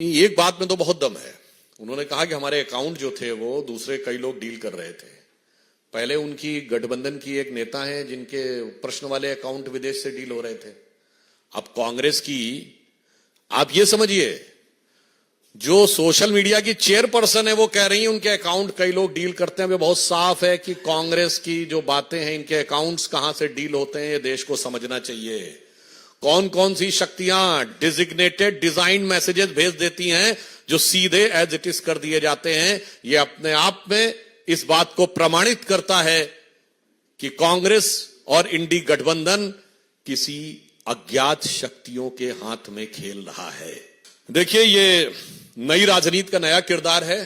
एक बात में तो बहुत दम है। उन्होंने कहा कि हमारे अकाउंट जो थे वो दूसरे कई लोग डील कर रहे थे। पहले उनकी गठबंधन की एक नेता है जिनके प्रश्न वाले अकाउंट विदेश से डील हो रहे थे। अब कांग्रेस की आप ये समझिए, जो सोशल मीडिया की चेयरपर्सन है वो कह रही है उनके अकाउंट कई लोग डील करते हैं। बहुत साफ है कि कांग्रेस की जो बातें हैं, इनके अकाउंट्स कहां से डील होते हैं ये देश को समझना चाहिए। कौन कौन सी शक्तियां डिजिग्नेटेड डिजाइन मैसेजेस भेज देती हैं जो सीधे एज इट इज कर दिए जाते हैं। ये अपने आप में इस बात को प्रमाणित करता है कि कांग्रेस और इंडी गठबंधन किसी अज्ञात शक्तियों के हाथ में खेल रहा है। देखिए, ये नई राजनीति का नया किरदार है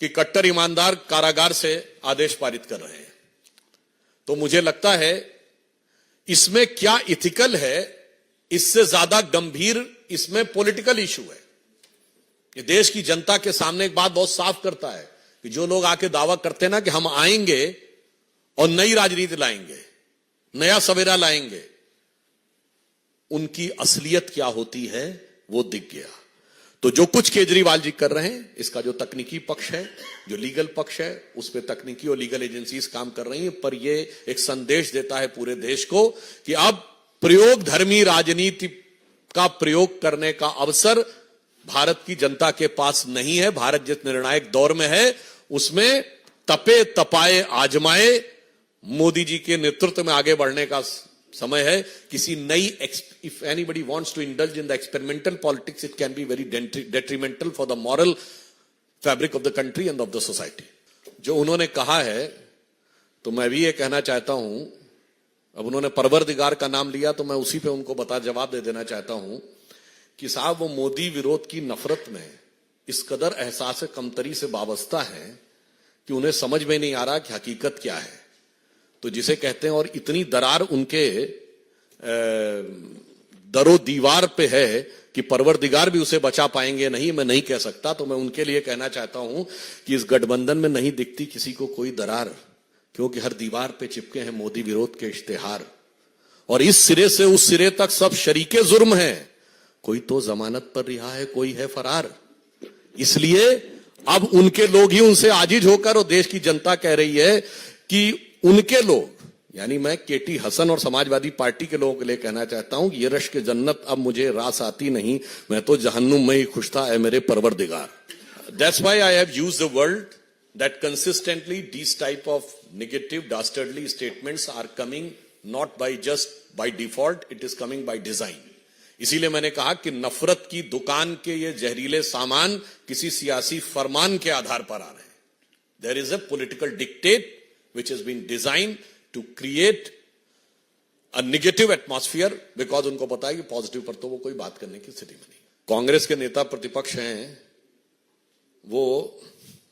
कि कट्टर ईमानदार कारागार से आदेश पारित कर रहे हैं। तो मुझे लगता है इसमें क्या इथिकल है, इससे ज्यादा गंभीर इसमें पॉलिटिकल इशू है। ये देश की जनता के सामने एक बात बहुत साफ करता है कि जो लोग आके दावा करते हैं ना कि हम आएंगे और नई राजनीति लाएंगे, नया सवेरा लाएंगे, उनकी असलियत क्या होती है वो दिख गया। तो जो कुछ केजरीवाल जी कर रहे हैं, इसका जो तकनीकी पक्ष है, जो लीगल पक्ष है, उस पर तकनीकी और लीगल एजेंसीज काम कर रही हैं। पर ये एक संदेश देता है पूरे देश को कि अब प्रयोग धर्मी राजनीति का प्रयोग करने का अवसर भारत की जनता के पास नहीं है। भारत जिस निर्णायक दौर में है उसमें तपे तपाए आजमाए मोदी जी के नेतृत्व में आगे बढ़ने का समय है। किसी नई if anybody wants to indulge in the experimental politics, it can be very detrimental for the moral fabric of the country and of the society. जो उन्होंने कहा है, तो मैं भी ये कहना चाहता हूं। अब उन्होंने परवरदिगार का नाम लिया तो मैं उसी पे उनको जवाब दे देना चाहता हूं कि साहब, वो मोदी विरोध की नफरत में इस कदर एहसास कमतरी से वाबस्ता है कि उन्हें समझ में नहीं आ रहा कि हकीकत क्या है। तो जिसे कहते हैं, और इतनी दरार उनके दरो दीवार पे है कि परवरदिगार भी उसे बचा पाएंगे नहीं, मैं नहीं कह सकता। तो मैं उनके लिए कहना चाहता हूं कि इस गठबंधन में नहीं दिखती किसी को कोई दरार, क्योंकि हर दीवार पे चिपके हैं मोदी विरोध के इश्तेहार। और इस सिरे से उस सिरे तक सब शरीके जुर्म हैं। कोई तो जमानत पर रिहा है, कोई है फरार। इसलिए अब उनके लोग ही उनसे आजिज होकर, और देश की जनता कह रही है कि उनके लोग, यानी मैं केटी हसन और समाजवादी पार्टी के लोगों के लिए कहना चाहता हूं कि ये रश्क जन्नत अब मुझे रास आती नहीं, मैं तो जहन्नुम में ही खुश था ए मेरे परवरदिगार। That's why I have used the word that consistently these type of negative dastardly statements are coming not by just by default, it is coming by design। इसीलिए मैंने कहा कि नफरत की दुकान के ये जहरीले सामान किसी सियासी फरमान के आधार पर आ रहे हैं। There is a political dictate which has been designed to create a negative atmosphere because उनको पता है कि पॉजिटिव पर तो वो कोई बात करने की स्थिति में नहीं। कांग्रेस के नेता प्रतिपक्ष हैं, वो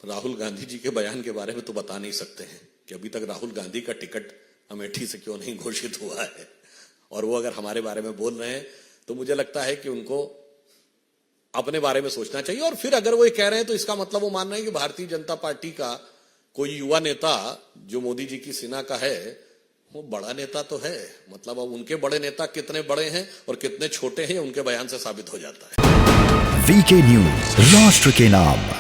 राहुल गांधी जी के बयान के बारे में तो बता नहीं सकते हैं कि अभी तक राहुल गांधी का टिकट अमेठी से क्यों नहीं घोषित हुआ है। और वो अगर हमारे बारे में बोल रहे हैं तो मुझे लगता है कि उनको अपने बारे में सोचना चाहिए। और फिर अगर वो ये कह रहे हैं तो इसका मतलब वो मान रहे हैं कि भारतीय जनता पार्टी का कोई युवा नेता जो मोदी जी की सेना का है वो बड़ा नेता तो है। मतलब अब उनके बड़े नेता कितने बड़े हैं और कितने छोटे हैं उनके बयान से साबित हो जाता है। वीके न्यूज, राष्ट्र के नाम।